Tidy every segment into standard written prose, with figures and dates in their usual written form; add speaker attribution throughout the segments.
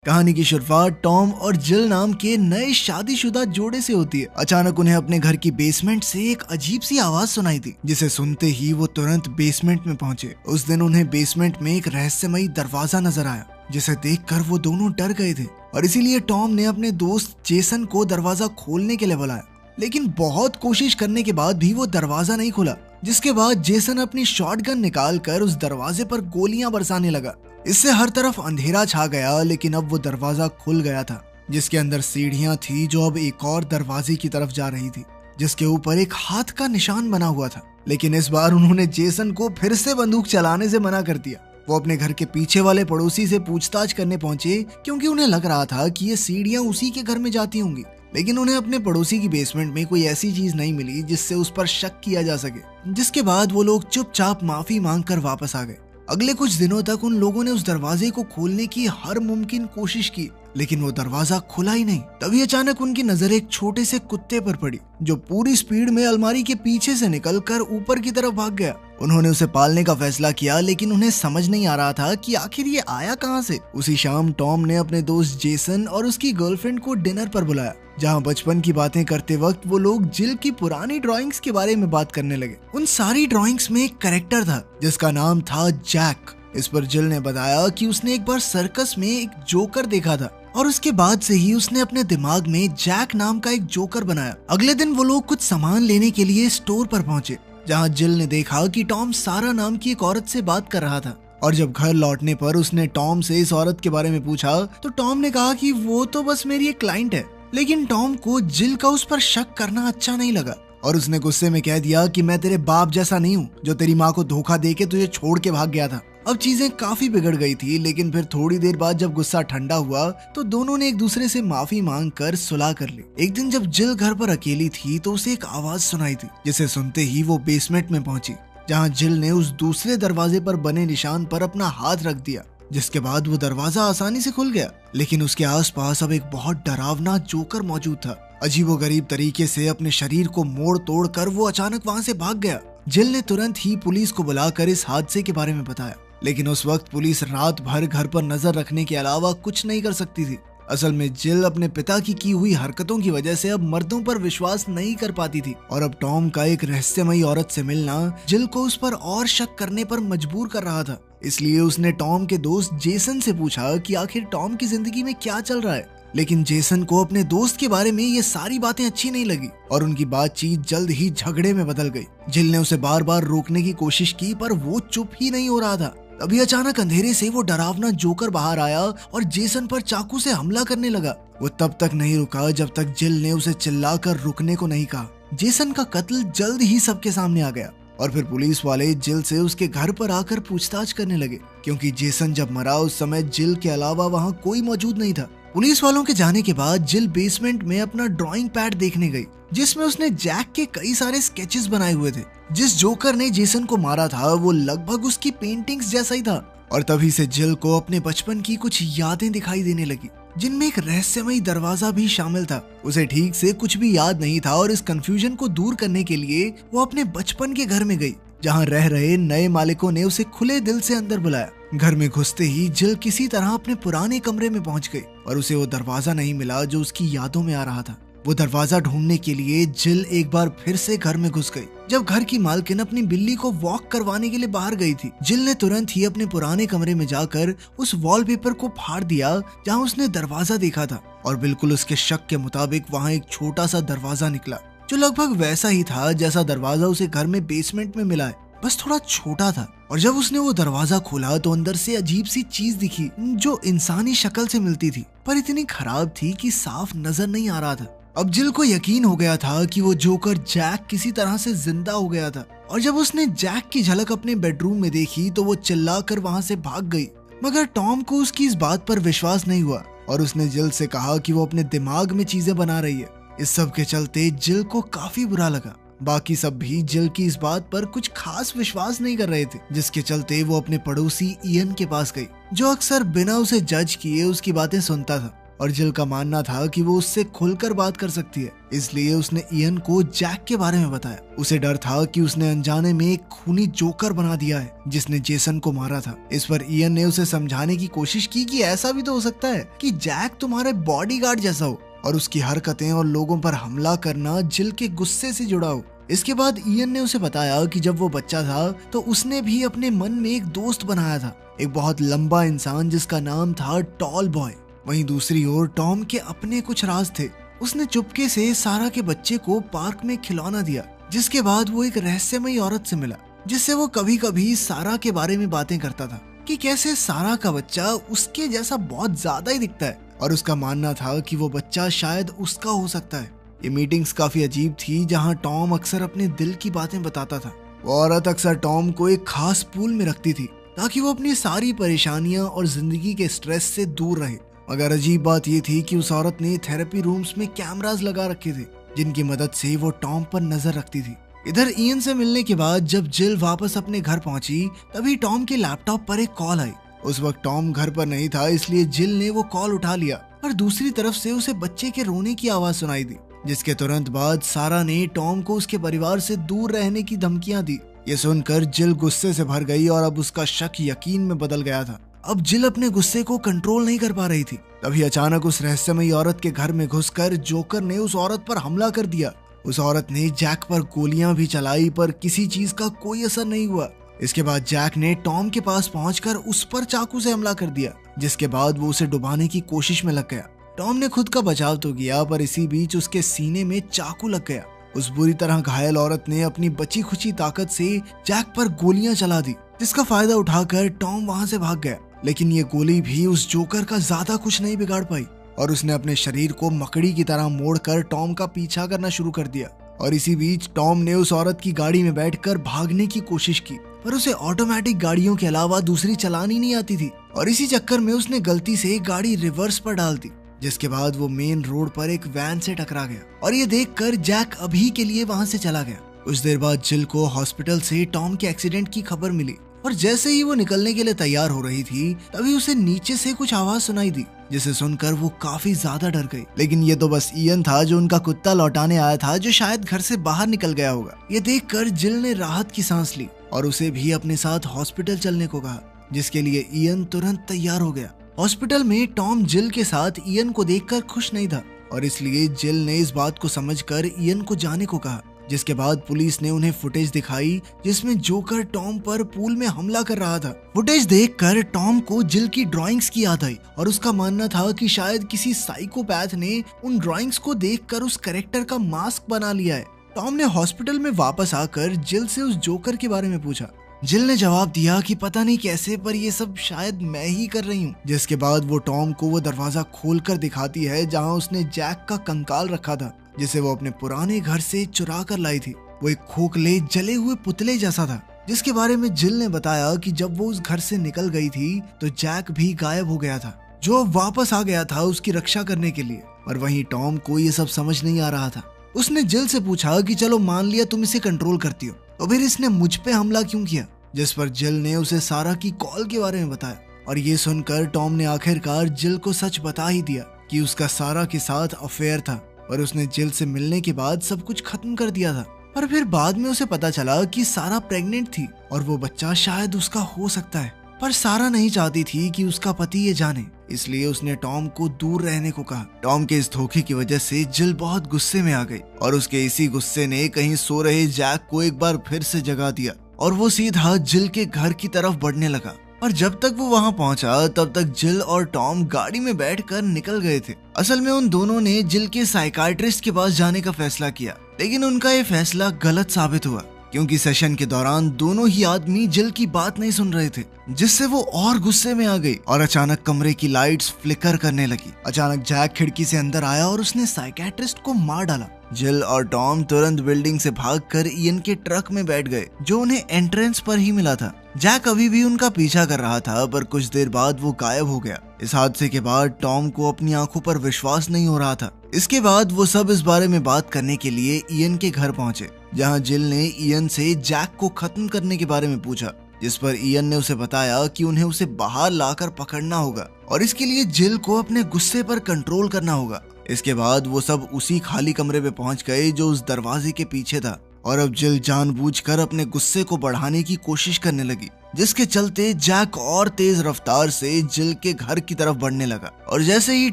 Speaker 1: कहानी की शुरुआत टॉम और जिल नाम के नए शादीशुदा जोड़े से होती है। अचानक उन्हें अपने घर की बेसमेंट से एक अजीब सी आवाज सुनाई थी, जिसे सुनते ही वो तुरंत बेसमेंट में पहुंचे। उस दिन उन्हें बेसमेंट में एक रहस्यमयी दरवाजा नजर आया, जिसे देखकर वो दोनों डर गए थे और इसीलिए टॉम ने अपने दोस्त जेसन को दरवाजा खोलने के लिए बुलाया। लेकिन बहुत कोशिश करने के बाद भी वो दरवाजा नहीं खुला, जिसके बाद जेसन अपनी शॉटगन निकालकर उस दरवाजे पर गोलियां बरसाने लगा। इससे हर तरफ अंधेरा छा गया, लेकिन अब वो दरवाजा खुल गया था, जिसके अंदर सीढ़ियां थी जो अब एक और दरवाजे की तरफ जा रही थी, जिसके ऊपर एक हाथ का निशान बना हुआ था। लेकिन इस बार उन्होंने जेसन को फिर से बंदूक चलाने से मना कर दिया। वो अपने घर के पीछे वाले पड़ोसी से पूछताछ करने पहुंचे, क्योंकि उन्हें लग रहा था कि ये सीढ़ियां उसी के घर में जाती होंगी। लेकिन उन्हें अपने पड़ोसी की बेसमेंट में कोई ऐसी चीज नहीं मिली जिससे उस पर शक किया जा सके, जिसके बाद वो लोग चुपचाप माफी मांगकर वापस आ गए। अगले कुछ दिनों तक उन लोगों ने उस दरवाजे को खोलने की हर मुमकिन कोशिश की, लेकिन वो दरवाजा खुला ही नहीं। तभी अचानक उनकी नजर एक छोटे से कुत्ते पर पड़ी, जो पूरी स्पीड में अलमारी के पीछे से निकलकर ऊपर की तरफ भाग गया। उन्होंने उसे पालने का फैसला किया, लेकिन उन्हें समझ नहीं आ रहा था कि आखिर ये आया कहां से। उसी शाम टॉम ने अपने दोस्त जेसन और उसकी गर्लफ्रेंड को डिनर पर बुलाया, जहां बचपन की बातें करते वक्त वो लोग जिल की पुरानी ड्राइंग्स के बारे में बात करने लगे। उन सारी ड्राइंग्स में एक कैरेक्टर था जिसका नाम था जैक। इस पर जिल ने बताया कि उसने एक बार सर्कस में एक जोकर देखा था और उसके बाद से ही उसने अपने दिमाग में जैक नाम का एक जोकर बनाया। अगले दिन वो लोग कुछ सामान लेने के लिए स्टोर पर पहुंचे, जहां जिल ने देखा कि टॉम सारा नाम की एक औरत से बात कर रहा था। और जब घर लौटने पर उसने टॉम से इस औरत के बारे में पूछा, तो टॉम ने कहा कि वो तो बस मेरी एक क्लाइंट है। लेकिन टॉम को जिल का उस पर शक करना अच्छा नहीं लगा और उसने गुस्से में कह दिया कि मैं तेरे बाप जैसा नहीं हूँ, जो तेरी माँ को धोखा देके तुझे छोड़ के भाग गया था। अब चीजें काफी बिगड़ गई थी, लेकिन फिर थोड़ी देर बाद जब गुस्सा ठंडा हुआ तो दोनों ने एक दूसरे से माफी मांग कर सुलह कर ली। एक दिन जब जिल घर पर अकेली थी तो उसे एक आवाज सुनाई थी, जिसे सुनते ही वो बेसमेंट में पहुंची, जहां जिल ने उस दूसरे दरवाजे पर बने निशान पर अपना हाथ रख दिया, जिसके बाद वो दरवाजा आसानी से खुल गया। लेकिन उसके आसपास अब एक बहुत डरावना जोकर मौजूद था। अजीबोगरीब तरीके से अपने शरीर को मोड़ तोड़ कर वो अचानक वहां से भाग गया। जिल ने तुरंत ही पुलिस को बुलाकर इस हादसे के बारे में बताया, लेकिन उस वक्त पुलिस रात भर घर पर नजर रखने के अलावा कुछ नहीं कर सकती थी। असल में जिल अपने पिता की हुई हरकतों की वजह से अब मर्दों पर विश्वास नहीं कर पाती थी, और अब टॉम का एक रहस्यमयी औरत से मिलना जिल को उस पर और शक करने पर मजबूर कर रहा था। इसलिए उसने टॉम के दोस्त जेसन से पूछा कि आखिर टॉम की जिंदगी में क्या चल रहा है। लेकिन जेसन को अपने दोस्त के बारे में ये सारी बातें अच्छी नहीं लगी और उनकी बातचीत जल्द ही झगड़े में बदल गई। जिल ने उसे बार बार रोकने की कोशिश की, पर वो चुप ही नहीं हो रहा था। अभी अचानक अंधेरे से वो डरावना जोकर बाहर आया और जेसन पर चाकू से हमला करने लगा। वो तब तक नहीं रुका जब तक जिल ने उसे चिल्लाकर रुकने को नहीं कहा। जेसन का कत्ल जल्द ही सबके सामने आ गया और फिर पुलिस वाले जिल से उसके घर पर आकर पूछताछ करने लगे, क्योंकि जेसन जब मरा उस समय जिल के अलावा वहाँ कोई मौजूद नहीं था। पुलिस वालों के जाने के बाद जिल बेसमेंट में अपना ड्राइंग पैड देखने गई, जिसमें उसने जैक के कई सारे स्केचेस बनाए हुए थे। जिस जोकर ने जेसन को मारा था वो लगभग उसकी पेंटिंग्स जैसा ही था। और तभी से जिल को अपने बचपन की कुछ यादें दिखाई देने लगी, जिनमें एक रहस्यमयी दरवाजा भी शामिल था। उसे ठीक से कुछ भी याद नहीं था और इस कंफ्यूजन को दूर करने के लिए वो अपने बचपन के घर में गई, जहां रह रहे नए मालिकों ने उसे खुले दिल से अंदर बुलाया। घर में घुसते ही जिल किसी तरह अपने पुराने कमरे में पहुंच गई और उसे वो दरवाजा नहीं मिला जो उसकी यादों में आ रहा था। वो दरवाजा ढूंढने के लिए जिल एक बार फिर से घर में घुस गई। जब घर की मालकिन अपनी बिल्ली को वॉक करवाने के लिए बाहर गई थी, जिल ने तुरंत ही अपने पुराने कमरे में जाकर उस वॉलपेपर को फाड़ दिया जहां उसने दरवाजा देखा था, और बिल्कुल उसके शक के मुताबिक वहां एक छोटा सा दरवाजा निकला, जो लगभग वैसा ही था जैसा दरवाजा उसे घर में बेसमेंट में मिला है, बस थोड़ा छोटा था। और जब उसने वो दरवाजा खोला तो अंदर से अजीब सी चीज दिखी, जो इंसानी शक्ल से मिलती थी, पर इतनी खराब थी कि साफ नजर नहीं आ रहा था। अब जिल को यकीन हो गया था कि वो जोकर जैक किसी तरह से जिंदा हो गया था, और जब उसने जैक की झलक अपने बेडरूम में देखी तो वो चिल्लाकर वहां से भाग गई। मगर टॉम को उसकी इस बात पर विश्वास नहीं हुआ और उसने जिल से कहा कि वो अपने दिमाग में चीजें बना रही है। इस सब के चलते जिल को काफी बुरा लगा। बाकी सब भी जिल की इस बात पर कुछ खास विश्वास नहीं कर रहे थे, जिसके चलते वो अपने पड़ोसी इयन के पास गई, जो अक्सर बिना उसे जज किए उसकी बातें सुनता था। और जिल का मानना था कि वो उससे खुलकर बात कर सकती है, इसलिए उसने इयन को जैक के बारे में बताया। उसे डर था कि उसने अनजाने में एक खूनी जोकर बना दिया है जिसने जेसन को मारा था। इस पर इयन ने उसे समझाने की कोशिश की कि ऐसा भी तो हो सकता है कि जैक तुम्हारे बॉडीगार्ड जैसा हो और उसकी हरकतें और लोगों पर हमला करना जिल के गुस्से से जुड़ा हो। इसके बाद इयन ने उसे बताया कि जब वो बच्चा था तो उसने भी अपने मन में एक दोस्त बनाया था, एक बहुत लंबा इंसान जिसका नाम था टॉल बॉय। वहीं दूसरी ओर टॉम के अपने कुछ राज थे। उसने चुपके से सारा के बच्चे को पार्क में खिलौना दिया, जिसके बाद वो एक रहस्यमयी औरत से मिला जिससे वो कभी कभी सारा के बारे में बातें करता था कि कैसे सारा का बच्चा उसके जैसा बहुत ज्यादा ही दिखता है और उसका मानना था कि वो बच्चा शायद उसका हो सकता है। ये मीटिंग्स काफी अजीब थी जहाँ टॉम अक्सर अपने दिल की बातें बताता था। वो औरत अक्सर टॉम को एक खास पूल में रखती थी ताकि वो अपनी सारी परेशानियां और जिंदगी के स्ट्रेस से दूर रहे। मगर अजीब बात ये थी कि उस औरत ने थेरेपी रूम्स में कैमरास लगा रखे थे जिनकी मदद से वो टॉम पर नजर रखती थी। इधर इयन से मिलने के बाद जब जिल वापस अपने घर पहुंची तभी टॉम के लैपटॉप पर एक कॉल आई। उस वक्त टॉम घर पर नहीं था, इसलिए जिल ने वो कॉल उठा लिया और दूसरी तरफ से उसे बच्चे के रोने की आवाज सुनाई दी, जिसके तुरंत बाद सारा ने टॉम को उसके परिवार से दूर रहने की धमकियां दी। ये सुनकर जिल गुस्से से भर गई और अब उसका शक यकीन में बदल गया था। अब जिल अपने गुस्से को कंट्रोल नहीं कर पा रही थी। तभी अचानक उस रहस्यमयी औरत के घर में घुसकर जोकर ने उस औरत पर हमला कर दिया। उस औरत ने जैक पर गोलियां भी चलाई पर किसी चीज का कोई असर नहीं हुआ। इसके बाद जैक ने टॉम के पास पहुंचकर उस पर चाकू से हमला कर दिया, जिसके बाद वो उसे डुबाने की कोशिश में लग गया। टॉम ने खुद का बचाव तो किया पर इसी बीच उसके सीने में चाकू लग गया। उस बुरी तरह घायल औरत ने अपनी बची खुची ताकत से जैक पर गोलियां चला दी, जिसका फायदा उठाकर टॉम वहां से भाग गया। लेकिन ये गोली भी उस जोकर का ज्यादा कुछ नहीं बिगाड़ पाई और उसने अपने शरीर को मकड़ी की तरह मोड़कर टॉम का पीछा करना शुरू कर दिया। और इसी बीच टॉम ने उस औरत की गाड़ी में बैठकर भागने की कोशिश की पर उसे ऑटोमेटिक गाड़ियों के अलावा दूसरी चलानी नहीं आती थी और इसी चक्कर में उसने गलती से गाड़ी रिवर्स पर डाल दी, जिसके बाद वो मेन रोड पर एक वैन से टकरा गया और ये देखकर जैक अभी के लिए वहां से चला गया। कुछ देर बाद जिल को हॉस्पिटल से टॉम के एक्सीडेंट की खबर मिली और जैसे ही वो निकलने के लिए तैयार हो रही थी तभी उसे नीचे से कुछ आवाज सुनाई दी, जिसे सुनकर वो काफी ज्यादा डर गई। लेकिन ये तो बस इयन था जो उनका कुत्ता लौटाने आया था, जो शायद घर से बाहर निकल गया होगा। ये देखकर जिल ने राहत की सांस ली और उसे भी अपने साथ हॉस्पिटल चलने को कहा, जिसके लिए इयन तुरंत तैयार हो गया। हॉस्पिटल में टॉम जिल के साथ इयन को देखकर खुश नहीं था और इसलिए जिल ने इस बात को समझकर इयन को जाने को कहा, जिसके बाद पुलिस ने उन्हें फुटेज दिखाई जिसमें जोकर टॉम पर पूल में हमला कर रहा था। फुटेज देखकर टॉम को जिल की ड्राइंग्स की याद आई और उसका मानना था कि शायद किसी साइकोपैथ ने उन ड्राइंग्स को देखकर उस कैरेक्टर का मास्क बना लिया है। टॉम ने हॉस्पिटल में वापस आकर जिल से उस जोकर के बारे में पूछा। जिल ने जवाब दिया कि पता नहीं कैसे पर ये सब शायद मैं ही कर रही हूँ। जिसके बाद वो टॉम को वो दरवाजा खोलकर दिखाती है जहाँ उसने जैक का कंकाल रखा था, जिसे वो अपने पुराने घर से चुरा कर लाई थी। वो एक खोखले जले हुए पुतले जैसा था, जिसके बारे में जिल ने बताया कि जब वो उस घर से निकल गई थी तो जैक भी गायब हो गया था, जो वापस आ गया था उसकी रक्षा करने के लिए। और वहीं टॉम को ये सब समझ नहीं आ रहा था। उसने जिल से पूछा कि चलो मान लिया तुम इसे कंट्रोल करती हो, तो फिर इसने मुझ पे हमला क्यों किया? जिस पर जिल ने उसे सारा की कॉल के बारे में बताया और ये सुनकर टॉम ने आखिरकार जिल को सच बता ही दिया कि उसका सारा के साथ अफेयर था और उसने जिल से मिलने के बाद सब कुछ खत्म कर दिया था। और फिर बाद में उसे पता चला कि सारा प्रेग्नेंट थी और वो बच्चा शायद उसका हो सकता है, पर सारा नहीं चाहती थी कि उसका पति ये जाने, इसलिए उसने टॉम को दूर रहने को कहा। टॉम के इस धोखे की वजह से जिल बहुत गुस्से में आ गई और उसके इसी गुस्से ने कहीं सो रहे जैक को एक बार फिर से जगा दिया और वो सीधा जिल के घर की तरफ बढ़ने लगा। और जब तक वो वहां पहुंचा तब तक जिल और टॉम गाड़ी में बैठकर निकल गए थे। असल में उन दोनों ने जिल के साइकाइट्रिस्ट के पास जाने का फैसला किया, लेकिन उनका ये फैसला गलत साबित हुआ क्योंकि सेशन के दौरान दोनों ही आदमी जिल की बात नहीं सुन रहे थे, जिससे वो और गुस्से में आ गई और अचानक कमरे की लाइट्स फ्लिकर करने लगी। अचानक जैक खिड़की से अंदर आया और उसने साइकियाट्रिस्ट को मार डाला। जिल और टॉम तुरंत बिल्डिंग से भागकर इयन के ट्रक में बैठ गए, जो उन्हें एंट्रेंस पर ही मिला था। जैक अभी भी उनका पीछा कर रहा था, पर कुछ देर बाद वो गायब हो गया। इस हादसे के बाद टॉम को अपनी आंखों पर विश्वास नहीं हो रहा था। इसके बाद वो सब इस बारे में बात करने के लिए इयन के घर पहुंचे, जहां जिल ने इयन से जैक को खत्म करने के बारे में पूछा। जिस पर इयन ने उसे बताया कि उन्हें उसे बाहर लाकर पकड़ना होगा और इसके लिए जिल को अपने गुस्से पर कंट्रोल करना होगा। इसके बाद वो सब उसी खाली कमरे में पहुंच गए जो उस दरवाजे के पीछे था और अब जिल जानबूझकर अपने गुस्से को बढ़ाने की कोशिश करने लगी, जिसके चलते जैक और तेज रफ्तार से जिल के घर की तरफ बढ़ने लगा। और जैसे ही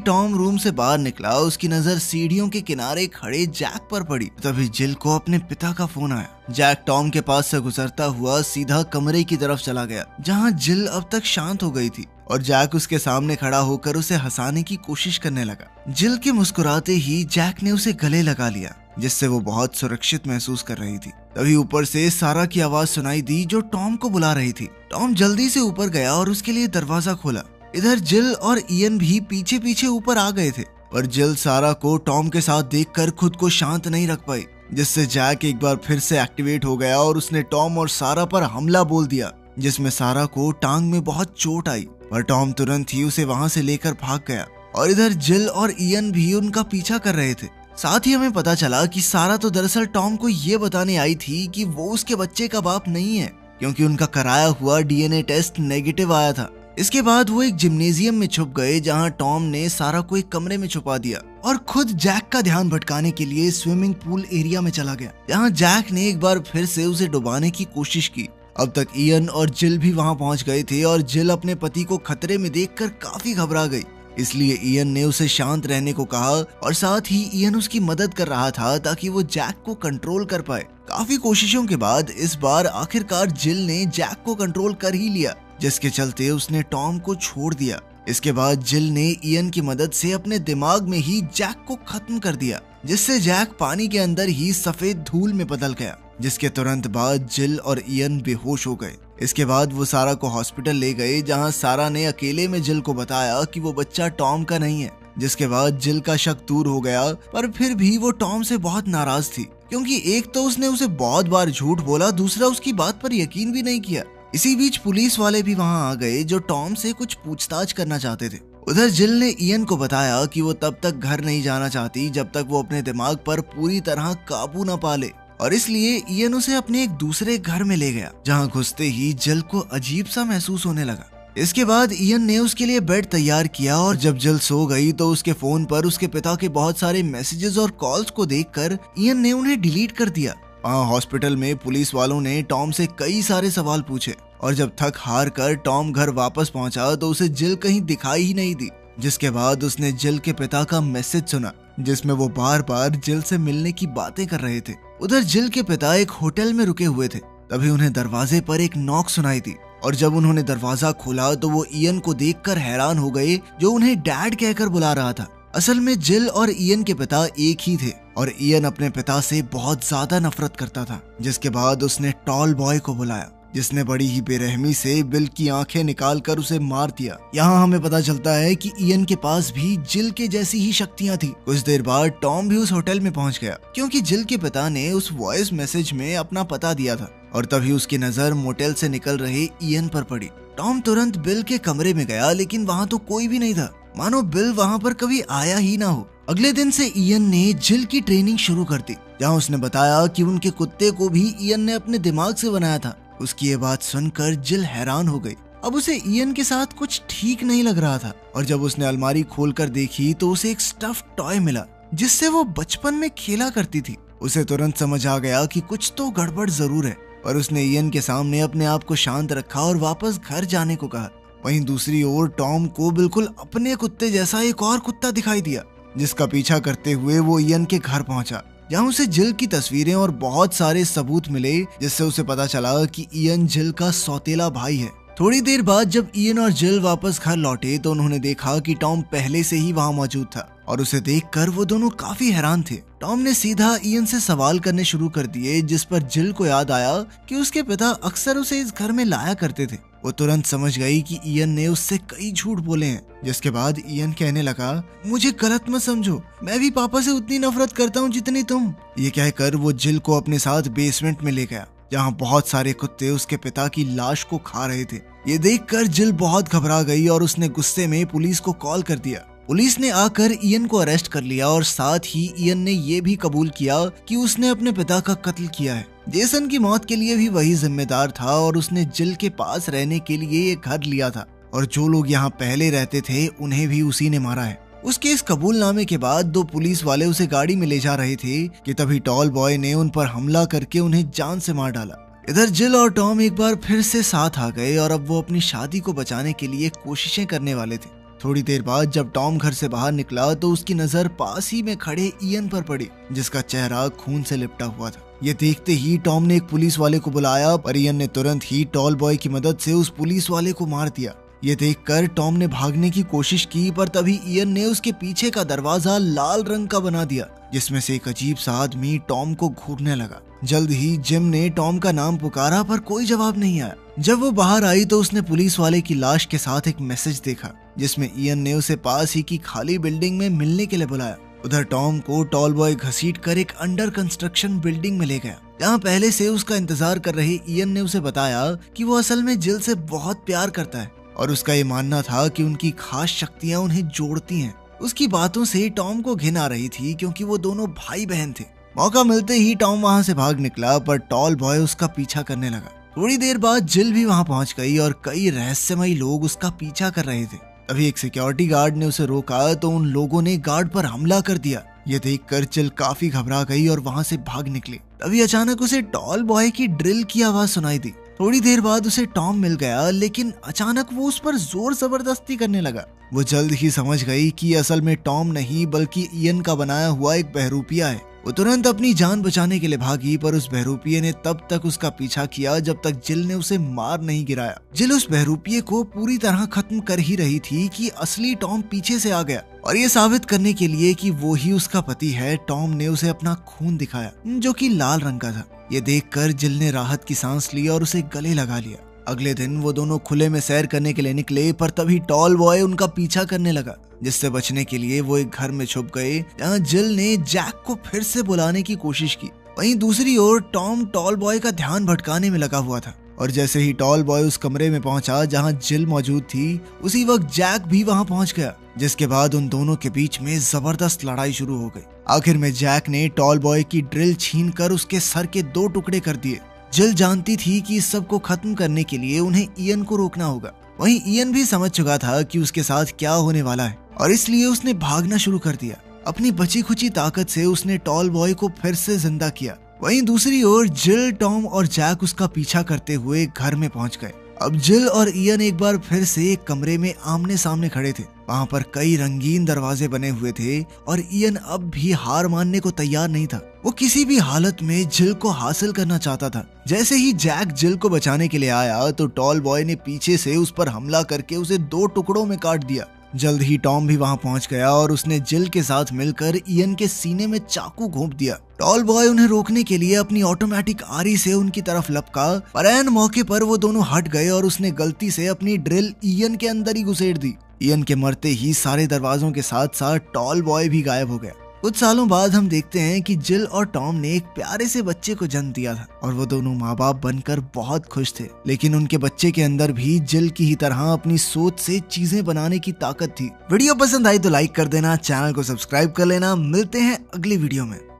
Speaker 1: टॉम रूम से बाहर निकला उसकी नजर सीढ़ियों के किनारे खड़े जैक पर पड़ी। तभी जिल को अपने पिता का फोन आया। जैक टॉम के पास से गुजरता हुआ सीधा कमरे की तरफ चला गया जहाँ जिल अब तक शांत हो गई थी और जैक उसके सामने खड़ा होकर उसे हंसाने की कोशिश करने लगा। जिल के मुस्कुराते ही जैक ने उसे गले लगा लिया, जिससे वो बहुत सुरक्षित महसूस कर रही थी। तभी ऊपर से सारा की आवाज सुनाई दी जो टॉम को बुला रही थी। टॉम जल्दी से ऊपर गया और उसके लिए दरवाजा खोला। इधर जिल और इयन भी पीछे पीछे ऊपर आ गए थे, पर जिल सारा को टॉम के साथ देखकर खुद को शांत नहीं रख पाई, जिससे जैक एक बार फिर से एक्टिवेट हो गया और उसने टॉम और सारा पर हमला बोल दिया, जिसमें सारा को टांग में बहुत चोट आई। पर टॉम तुरंत ही उसे वहां से लेकर भाग गया और इधर जिल और इयन भी उनका पीछा कर रहे थे। साथ ही हमें पता चला कि सारा तो दरअसल टॉम को ये बताने आई थी कि वो उसके बच्चे का बाप नहीं है, क्योंकि उनका कराया हुआ डीएनए टेस्ट नेगेटिव आया था। इसके बाद वो एक जिम्नेजियम में छुप गए जहां टॉम ने सारा को एक कमरे में छुपा दिया और खुद जैक का ध्यान भटकाने के लिए स्विमिंग पूल एरिया में चला गया, जहां जैक ने एक बार फिर से उसे डुबाने की कोशिश की। अब तक इयन और जिल भी वहां पहुंच गए थे और जिल अपने पति को खतरे में देखकर काफी घबरा गई, इसलिए इयन ने उसे शांत रहने को कहा और साथ ही इयन उसकी मदद कर रहा था ताकि वो जैक को कंट्रोल कर पाए। काफी कोशिशों के बाद इस बार आखिरकार जिल ने जैक को कंट्रोल कर ही लिया, जिसके चलते उसने टॉम को छोड़ दिया। इसके बाद जिल ने इयन की मदद से अपने दिमाग में ही जैक को खत्म कर दिया, जिससे जैक पानी के अंदर ही सफेद धूल में बदल गया, जिसके तुरंत बाद जिल और इयन बेहोश हो गए। इसके बाद वो सारा को हॉस्पिटल ले गए जहां सारा ने अकेले में जिल को बताया कि वो बच्चा टॉम का नहीं है, जिसके बाद जिल का शक दूर हो गया। पर फिर भी वो टॉम से बहुत नाराज थी, क्योंकि एक तो उसने उसे बहुत बार झूठ बोला, दूसरा उसकी बात पर यकीन भी नहीं किया। इसी बीच पुलिस वाले भी वहां आ गए जो टॉम से कुछ पूछताछ करना चाहते थे। उधर जिल ने इयन को बताया कि वो तब तक घर नहीं जाना चाहती जब तक वो अपने दिमाग पर पूरी तरह काबू न पा ले, और इसलिए इयन उसे अपने एक दूसरे घर में ले गया, जहां घुसते ही जिल को अजीब सा महसूस होने लगा। इसके बाद इयन ने उसके लिए बेड तैयार किया और जब जिल सो गई तो उसके फोन पर उसके पिता के बहुत सारे मैसेजेस और कॉल्स को देखकर इयन ने उन्हें डिलीट कर दिया। हॉस्पिटल में पुलिस वालों ने टॉम से कई सारे सवाल पूछे और जब थक हार कर टॉम घर वापस पहुंचा तो उसे जिल कहीं दिखाई ही नहीं दी, जिसके बाद उसने जिल के पिता का मैसेज सुना जिसमें वो बार बार जिल से मिलने की बातें कर रहे थे। उधर जिल के पिता एक होटल में रुके हुए थे, तभी उन्हें दरवाजे पर एक नॉक सुनाई दी और जब उन्होंने दरवाजा खोला तो वो इयन को देखकर हैरान हो गए जो उन्हें डैड कहकर बुला रहा था। असल में जिल और इयन के पिता एक ही थे और इयन अपने पिता से बहुत ज्यादा नफरत करता था, जिसके बाद उसने टॉल बॉय को बुलाया जिसने बड़ी ही बेरहमी से बिल की आंखें निकालकर उसे मार दिया। यहाँ हमें पता चलता है कि इयन के पास भी जिल के जैसी ही शक्तियाँ थी। कुछ देर बाद टॉम भी उस होटल में पहुंच गया क्योंकि जिल के पिता ने उस वॉइस मैसेज में अपना पता दिया था और तभी उसकी नजर मोटेल से निकल रहे इयन पर पड़ी। टॉम तुरंत बिल के कमरे में गया लेकिन वहाँ तो कोई भी नहीं था, मानो बिल वहाँ पर कभी आया ही ना हो। अगले दिन से इयन ने जिल की ट्रेनिंग शुरू कर दी, जहाँ उसने बताया कि उनके कुत्ते को भी इयन ने अपने दिमाग से बनाया था। उसकी ये बात सुनकर जिल हैरान हो गई। अब उसे इयन के साथ कुछ ठीक नहीं लग रहा था और जब उसने अलमारी खोलकर देखी तो उसे एक स्टफ्ड टॉय मिला जिससे वो बचपन में खेला करती थी। उसे तुरंत समझ आ गया कि कुछ तो गड़बड़ जरूर है, पर उसने इयन के सामने अपने आप को शांत रखा और वापस घर जाने को कहा। वहीं दूसरी ओर टॉम को बिल्कुल अपने कुत्ते जैसा एक और कुत्ता दिखाई दिया, जिसका पीछा करते हुए वो इयन के घर पहुंचा, जहां उसे जिल की तस्वीरें और बहुत सारे सबूत मिले, जिससे उसे पता चला कि इयन जिल का सौतेला भाई है। थोड़ी देर बाद जब इयन और जिल वापस घर लौटे तो उन्होंने देखा कि टॉम पहले से ही वहां मौजूद था और उसे देखकर वो दोनों काफी हैरान थे। टॉम ने सीधा इयन से सवाल करने शुरू कर दिए, जिस पर जिल को याद आया कि उसके पिता अक्सर उसे इस घर में लाया करते थे। वो तुरंत समझ गई कि इयन ने उससे कई झूठ बोले हैं, जिसके बाद इयन कहने लगा, मुझे गलत मत समझो, मैं भी पापा से उतनी नफरत करता हूँ जितनी तुम। ये कहकर वो जिल को अपने साथ बेसमेंट में ले गया, जहाँ बहुत सारे कुत्ते उसके पिता की लाश को खा रहे थे। ये देखकर जिल बहुत घबरा गई और उसने गुस्से में पुलिस को कॉल कर दिया। पुलिस ने आकर इयन को अरेस्ट कर लिया और साथ ही इयन ने ये भी कबूल किया कि उसने अपने पिता का कत्ल किया है। जेसन की मौत के लिए भी वही जिम्मेदार था और उसने जिल के पास रहने के लिए एक घर लिया था और जो लोग यहाँ पहले रहते थे उन्हें भी उसी ने मारा है। उसके इस कबूलनामे के बाद 2 पुलिस वाले उसे गाड़ी में ले जा रहे थे कि तभी टॉल बॉय ने उन पर हमला करके उन्हें जान से मार डाला। इधर जिल और टॉम एक बार फिर से साथ आ गए और अब वो अपनी शादी को बचाने के लिए कोशिशें करने वाले थे। थोड़ी देर बाद जब टॉम घर से बाहर निकला तो उसकी नजर पास ही में खड़े इयन पर पड़ी, जिसका चेहरा खून से लिपटा हुआ था। ये देखते ही टॉम ने एक पुलिस वाले को बुलाया पर इयन ने तुरंत ही टॉल बॉय की मदद से उस पुलिस वाले को मार दिया। ये देखकर टॉम ने भागने की कोशिश की पर तभी इयन ने उसके पीछे का दरवाजा लाल रंग का बना दिया, जिसमें से एक अजीब सा आदमी टॉम को घूरने लगा। जल्द ही जिम ने टॉम का नाम पुकारा पर कोई जवाब नहीं आया। जब वो बाहर आई तो उसने पुलिस वाले की लाश के साथ एक मैसेज देखा जिसमें इयन ने उसे पास ही की खाली बिल्डिंग में मिलने के लिए बुलाया। उधर टॉम को टॉल बॉय घसीट कर एक अंडर कंस्ट्रक्शन बिल्डिंग में ले गया, जहाँ पहले से उसका इंतजार कर रहे इयन ने उसे बताया कि वो असल में जिल से बहुत प्यार करता है और उसका ये मानना था कि उनकी खास शक्तियां उन्हें जोड़ती हैं। उसकी बातों से टॉम को घिन आ रही थी क्योंकि वो दोनों भाई बहन थे। मौका मिलते ही टॉम वहाँ से भाग निकला पर टॉल बॉय उसका पीछा करने लगा। थोड़ी देर बाद जिल भी वहाँ पहुँच गई और कई रहस्यमयी लोग उसका पीछा कर रहे थे। अभी एक सिक्योरिटी गार्ड ने उसे रोका तो उन लोगों ने गार्ड पर हमला कर दिया। ये देखकर जिल काफी घबरा गई और वहाँ से भाग निकली। तभी अचानक उसे टॉल बॉय की ड्रिल की आवाज सुनाई दी। थोड़ी देर बाद उसे टॉम मिल गया लेकिन अचानक वो उस पर जोर जबरदस्ती करने लगा। वो जल्द ही समझ गई कि असल में टॉम नहीं बल्कि इयन का बनाया हुआ एक बहरूपिया है। वो तुरंत अपनी जान बचाने के लिए भागी पर उस बहरूपिये ने तब तक उसका पीछा किया जब तक जिल ने उसे मार नहीं गिराया। जिल उस बहरूपिये को पूरी तरह खत्म कर ही रही थी कि असली टॉम पीछे से आ गया और ये साबित करने के लिए कि वो ही उसका पति है, टॉम ने उसे अपना खून दिखाया जो कि लाल रंग का था। ये देखकर जिल ने राहत की सांस ली और उसे गले लगा लिया। अगले दिन वो दोनों खुले में सैर करने के लिए निकले पर तभी टॉल बॉय उनका पीछा करने लगा, जिससे बचने के लिए वो एक घर में छुप गए जहाँ जिल ने जैक को फिर से बुलाने की कोशिश की। वहीं दूसरी ओर टॉम टॉल बॉय का ध्यान भटकाने में लगा हुआ था और जैसे ही टॉल बॉय उस कमरे में पहुंचा जहां जिल मौजूद थी, उसी वक्त जैक भी वहां पहुंच गया, जिसके बाद उन दोनों के बीच में जबरदस्त लड़ाई शुरू हो गई। आखिर में जैक ने टॉल बॉय की ड्रिल छीनकर उसके सर के 2 टुकड़े कर दिए। जिल जानती थी कि इस सब को खत्म करने के लिए उन्हें इयन को रोकना होगा। वहीं इयन भी समझ चुका था कि उसके साथ क्या होने वाला है और इसलिए उसने भागना शुरू कर दिया। अपनी बची खुची ताकत से उसने टॉल बॉय को फिर से जिंदा किया। वहीं दूसरी ओर जिल, टॉम और जैक उसका पीछा करते हुए घर में पहुंच गए। अब जिल और इयन एक बार फिर से एक कमरे में आमने सामने खड़े थे। वहाँ पर कई रंगीन दरवाजे बने हुए थे और इयन अब भी हार मानने को तैयार नहीं था। वो किसी भी हालत में जिल को हासिल करना चाहता था। जैसे ही जैक जिल को बचाने के लिए आया तो टॉल बॉय ने पीछे से उस पर हमला करके उसे 2 टुकड़ों में काट दिया। जल्द ही टॉम भी वहां पहुंच गया और उसने जिल के साथ मिलकर इयन के सीने में चाकू घोंप दिया। टॉल बॉय उन्हें रोकने के लिए अपनी ऑटोमेटिक आरी से उनकी तरफ लपका, पर ऐन मौके पर वो दोनों हट गए और उसने गलती से अपनी ड्रिल इयन के अंदर ही घुसेड़ दी। इयन के मरते ही सारे दरवाजों के साथ साथ टॉल बॉय भी गायब हो गया। कुछ सालों बाद हम देखते हैं कि जिल और टॉम ने एक प्यारे से बच्चे को जन्म दिया था और वो दोनों माँ बाप बनकर बहुत खुश थे। लेकिन उनके बच्चे के अंदर भी जिल की ही तरह अपनी सोच से चीजें बनाने की ताकत थी। वीडियो पसंद आई तो लाइक कर देना, चैनल को सब्सक्राइब कर लेना। मिलते हैं अगली वीडियो में।